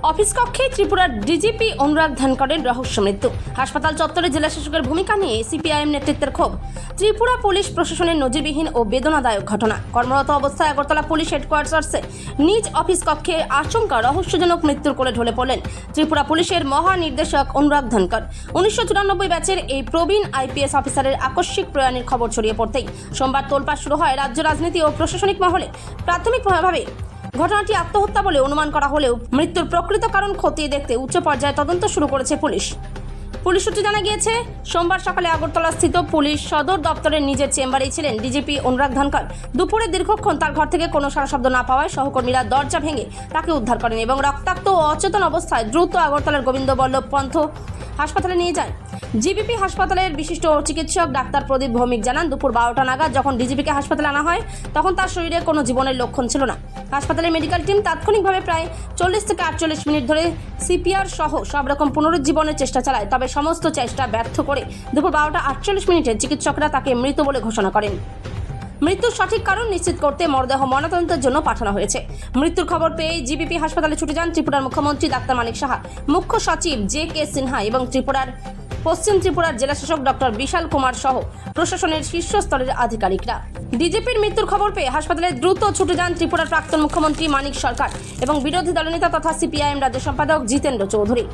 Office কক্ষে ত্রিপুরার DGP অনুরাগ ধানকরের রহস্য মৃত্যু। হাসপাতাল চত্বরে জেলা শাসকের ভূমিকা নিয়ে সিপিআইএম নেতৃত্বের ক্ষোভ। ত্রিপুরা পুলিশ প্রশাসনের নজিরবিহীন ও বেদনাদায়ক ঘটনা। কর্মরত অবস্থায় আগরতলা পুলিশ হেডকোয়ার্টার্সে নিজ অফিস কক্ষে আচমকা রহস্যজনক মৃত্যুর কোলে ঢলে পড়লেন ত্রিপুরা পুলিশের মহানির্দেশক অনুরাগ ধানকর। 1994 ব্যাচের এই প্রবীণ আইপিএস অফিসারের আকস্মিক প্রয়াণের খবর ছড়িয়ে পড়তেই সোমবার তোলপাড় শুরু হয় রাজ্য রাজনীতি ও প্রশাসনিক মহলে। প্রাথমিকভাবে ঘটনাটি আত্মহত্যা বলে অনুমান করা হলেও মৃত্যুর প্রকৃত কারণ খতিয়ে দেখতে উচ্চ পর্যায়ে তদন্ত শুরু করেছে পুলিশ সূত্রে জানা গিয়েছে, সোমবার সকালে আগরতলা স্থিত পুলিশ সদর দপ্তরের নিজের চেম্বারেই ছিলেন ডিজিপি অনুরাগ ধানকর। দুপুরে দীর্ঘক্ষণ তার ঘর থেকে কোনো সাড়া শব্দ না পাওয়ায় সহকর্মীরা দরজা ভেঙে তাকে উদ্ধার করেন এবং রক্তাক্ত ও অচেতন অবস্থায় দ্রুত আগরতলার গোবিন্দ বল্লভ পন্থ হাসপাতালে নিয়ে যায়। জিবিপি হাসপাতালের বিশিষ্ট চিকিৎসক ডাক্তার প্রদীপ ভৌমিক জানান, দুপুর 12টা নাগাদ যখন ডিজিপিকে হাসপাতালে আনা হয় তখন তার শরীরে কোনো জীবনের লক্ষণ ছিল না। হাসপাতালের মেডিকেল টিম তাৎক্ষণিকভাবে প্রায় 40 থেকে 48 মিনিট ধরে সিপিআর সহ সব রকম পুনরুজ্জীবনের চেষ্টা চালায়, তবে সমস্ত চেষ্টা ব্যর্থ করে দুপুর 12টা 48 মিনিটে চিকিৎসকরা তাকে মৃত বলে ঘোষণা করেন। মৃত্যুর সঠিক কারণ নিশ্চিত করতে মরদেহ ময়নাতদন্তের জন্য পাঠানো হয়েছে। মৃত্যুর খবর পেয়ে জিবিপি হাসপাতালে ছুটে যান ত্রিপুরার মুখ্যমন্ত্রী ডাক্তার মানিক সাহা, মুখ্য সচিব জে.কে. সিনহা এবং পশ্চিম ত্রিপুরার জেলাশাসক ডক্টর বিশাল কুমার সহ প্রশাসনের শীর্ষস্তরের আধিকারিকরা। ডিজিপির মৃত্যুর খবর পেয়ে হাসপাতালে দ্রুত ছুটে যান ত্রিপুরার প্রাক্তন মুখ্যমন্ত্রী মানিক সরকার এবং বিরোধী দলনেতা তথা সিপিআইএম রাজ্য সম্পাদক জিতেন্দ্র চৌধুরী।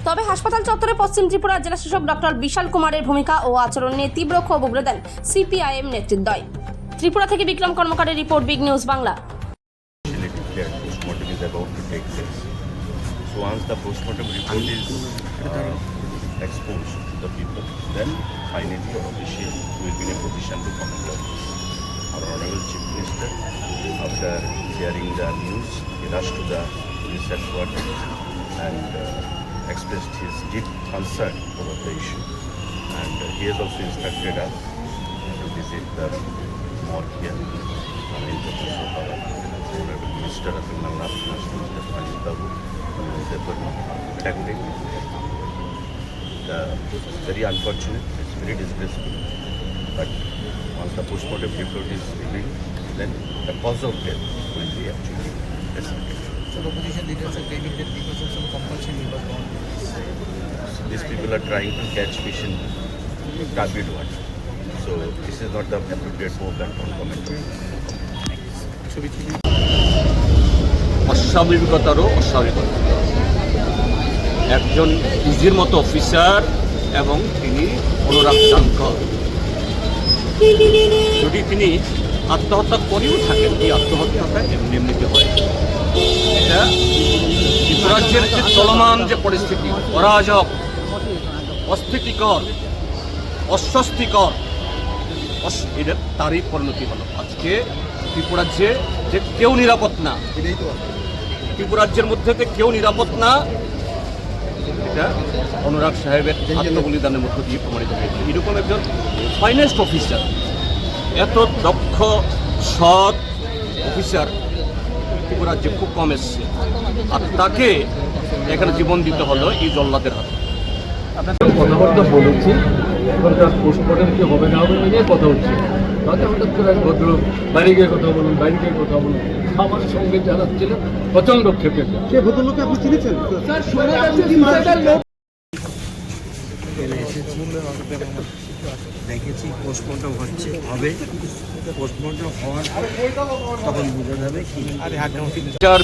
তবে হাসপাতাল চত্বরে পশ্চিম ত্রিপুরার জেলাশাসক ডক্টর বিশাল কুমারের ভূমিকা ও আচরণ নিয়ে তীব্র ক্ষোভ উগরে দেন সিপিআইএম নেতৃত্বদ্বয়। ত্রিপুরা থেকে বিক্রম কর্মকারের report, big news Bangla. So once the postmortem report is exposed to the people, then finally or officially will be in a position to comment on this. Our Honorable Chief Minister, after hearing the news, he rushed to the police headquarters and expressed his deep concern over the issue. And he has also instructed us to visit the morgue here in the office of our Honorable Minister of Nalap, National Minister Panit Babu. Very unfortunate, it's very disgraceful, but once the postmortem report is revealed, then the cause of death will be actually decided. So the opposition leaders are claiming that because of some compulsion he was born. These people are trying to catch fish in turbid water, so this is not the appropriate moment on comment. অস্বাভাবিকতারও অস্বাভাবিকতা, একজন ইজির মতো officer এবং তিনি অনুরাগ ধানকর, যদি তিনি আত্মহত্যা করেও থাকেন, এই আত্মহত্যাটা এমনিতে হয়। এটা রাজ্যের যে চলমান যে পরিস্থিতি, অরাজক, অস্থিতিকর, অস্বস্তিকর, এটা তারই পরিণতি হলো। আজকে ত্রিপুরাজ্যে যে কেউ নিরাপদ না, ত্রিপুরাজ্যের মধ্যে কেউ নিরাপদ না, এটা অনুরাগ সাহেবের আত্মবলিদানের মধ্য দিয়ে প্রমাণিত হয়েছে। এরকম একজন ফাইনেস্ট অফিসার, এত দক্ষ সৎ অফিসার ত্রিপুরাজ্যে খুব কম এসছে, আর তাকে এখানে জীবন দিতে হলো এই জল্লাদের হাতে। কথাবার্তা বলেছি, এখন তার পোস্টমর্টম কি হবে না হবে নিয়ে কথা হচ্ছে। তাতে হঠাৎ করে এক ভদ্রলোক বাইরে গিয়ে কথা বলুন, বাইরে গিয়ে কথা বলুন, আমার সঙ্গে যারা ছিলেন প্রচণ্ড ক্ষেপে। সে ভদ্রলোককে আপনি চিনেছেন? দেখেছি পোস্টমর্টম হবে, পোস্টমর্টম হওয়ার তখন বোঝা যাবে কি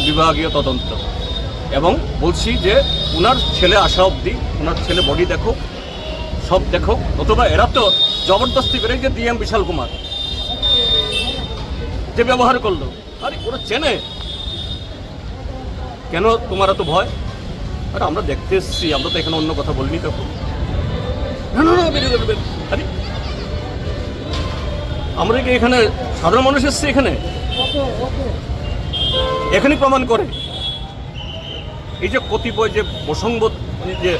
বিভাগীয় তদন্ত, এবং বলছি যে ওনার ছেলে আসা অবধি ওনার ছেলে বডি দেখো, সব দেখো, অথবা এরা তো জবরদস্তি করে যে ডিএম বিশাল কুমার যে ব্যবহার করলো, আরে ওরা চেনে কেন, তোমার এত ভয়? আরে আমরা দেখতে এসছি, আমরা তো এখানে অন্য কথা বলিনি তখন। না না না, বেরিয়ে দেবেন। আরে আমরা কি এখানে সাধারণ মানুষ এসছি, এখানেই প্রমাণ করে এই যে কতিপয় যে বসংবাদ, যে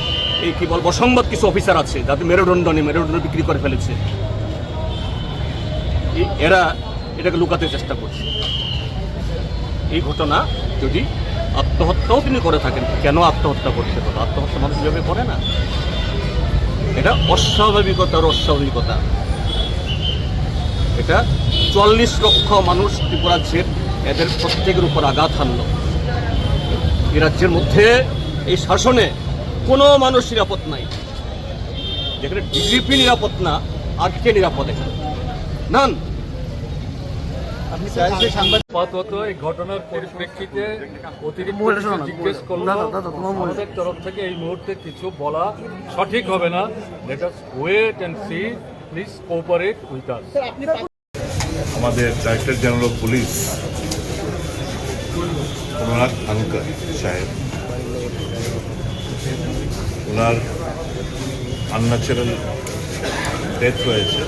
এই কি বল বসংবাদ কিছু অফিসার আছে যাতে মেরুদণ্ড বিক্রি করে ফেলেছে, এরা এটাকে লুকাতে চেষ্টা করছে। এই ঘটনা যদি আত্মহত্যাও তিনি করে থাকেন, কেন আত্মহত্যা করতে হলো? আত্মহত্যা মানুষ যেভাবে করে না, এটা অস্বাভাবিকতার অস্বাভাবিকতা। এটা 40 লক্ষ মানুষ ত্রিপুরাজ্যের, এদের প্রত্যেকের উপর আঘাত হানল। এই রাজ্যের মধ্যে এই শাসনে কোনো মানুষ নিরাপদ নাই। যেখানে ডিজিপি নিরাপদ না, আর কে নিরাপদ এখানে? নান। আপাতত এই ঘটনার পরিপ্রেক্ষিতে অতিরিক্ত কিছু জিজ্ঞেস করলো, আমাদের তরফ থেকে এই মুহূর্তে কিছু বলা সঠিক হবে না। Let us wait and see, please cooperate with us. আমাদের director general of police Anurag Dhankar সাহেব, ওনার আনন্যাচারাল ডেথ হয়েছে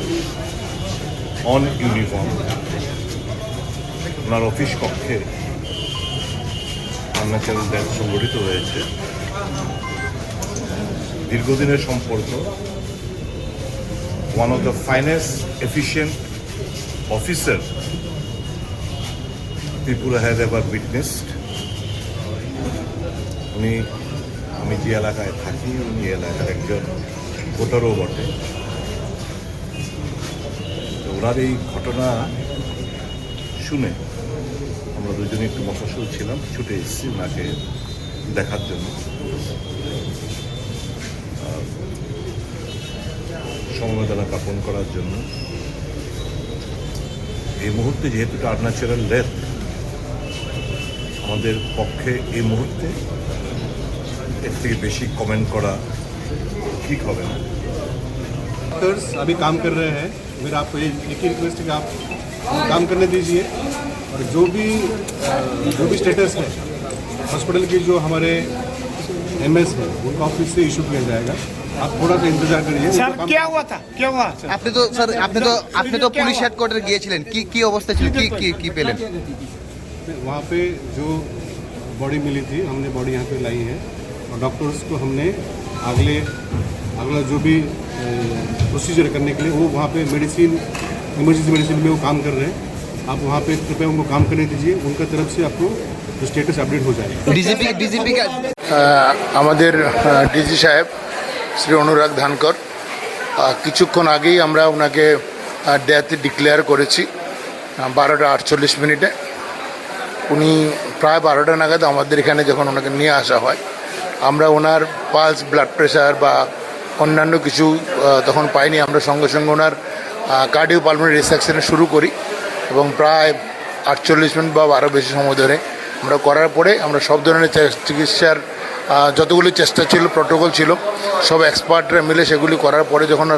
অন ইউনিফর্ম। ওনার অফিস কক্ষে আনন্যাচারাল ডেথ সংঘটিত হয়েছে। দীর্ঘদিনের সম্পর্ক, one of the finest efficient officer Tripura has ever witnessed. আমি যে এলাকায় থাকি, উনি এলাকার একজন ভোটারও বটে। তো ওনার এই ঘটনা শুনে আমরা দুজনে একটু মফস্বল ছিলাম, ছুটে এসেছি ওনাকে দেখার জন্য। সমবেদনা জ্ঞাপন করার জন্য। এই মুহূর্তে যেহেতু এটা আনন্যাচারাল ডেথ, আমাদের পক্ষে এই মুহূর্তে এর থেকে বেশি কমেন্ট করা ঠিক হবে না। डॉक्टर्स अभी काम कर रहे हैं। मेरा आपको एक ही रिक्वेस्ट है कि आप काम करने दीजिए, और जो भी स्टेटस है हॉस्पिटल की, जो हमारे एमएस है उनका ऑफिस से इशू किया जाएगा। आप थोड़ा सा इंतजार करिए। স্যার क्या हुआ था, क्या हुआ? আপনি তো পুলিশ হেডকোয়ার্টারে গিয়েছিলেন, কি অবস্থা ছিল, কি পেলেন? वहाँ पे जो बॉडी मिली थी, हमने बॉडी यहाँ पे लाई है, और डॉक्टर्स को हमने अगला जो भी प्रोसीजर करने के लिए वो वहाँ पे मेडिसिन, इमरजेंसी मेडिसिन में वो काम कर रहे हैं। आप वहाँ पे कृपया उनको काम करने दीजिए। उनका तरफ से आपको जो स्टेटस अपडेट हो जाएगा। ডিজিপি আমাদের ডিজি সাহেব শ্রী অনুরাগ ধানকর, কিছুক্ষণ আগেই আমরা ওনাকে ডেথ ডিক্লেয়ার করেছি 12:48 উনি প্রায় 12টা নাগাদ আমাদের এখানে যখন ওনাকে নিয়ে আসা হয়, আমরা ওনার পালস, ব্লাড প্রেশার বা অন্যান্য কিছু তখন পাইনি। আমরা সঙ্গে সঙ্গে ওনার কার্ডিও পালমোনারি রিসেকশনে শুরু করি, এবং প্রায় 48 মিনিট বা আরও বেশি সময় ধরে আমরা করার পরে আমরা সব ধরনের চিকিৎসার যতগুলি চেষ্টা ছিল, প্রোটোকল ছিল, সব এক্সপার্টরা মিলে সেগুলি করার পরে যখন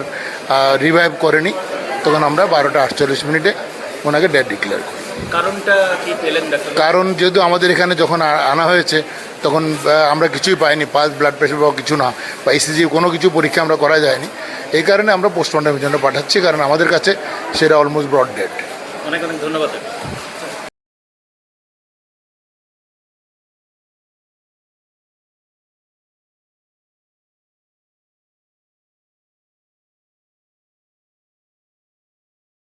রিভাইভ করেনি, তখন আমরা 12:48 ওনাকে ডেথ ডিক্লেয়ার করি। কারণটা কি পেলেন? কারণ যেহেতু আমাদের এখানে যখন আনা হয়েছে তখন আমরা কিছুই পাইনি, পালস, ব্লাড প্রেশার বা কিছু না, বা ইসিজি কোনো কিছু পরীক্ষা আমরা করা যায়নি। এই কারণে আমরা পোস্টমর্টমের জন্য পাঠাচ্ছি, কারণ আমাদের কাছে সেটা অলমোস্ট ব্রড ডেড। অনেক ধন্যবাদ।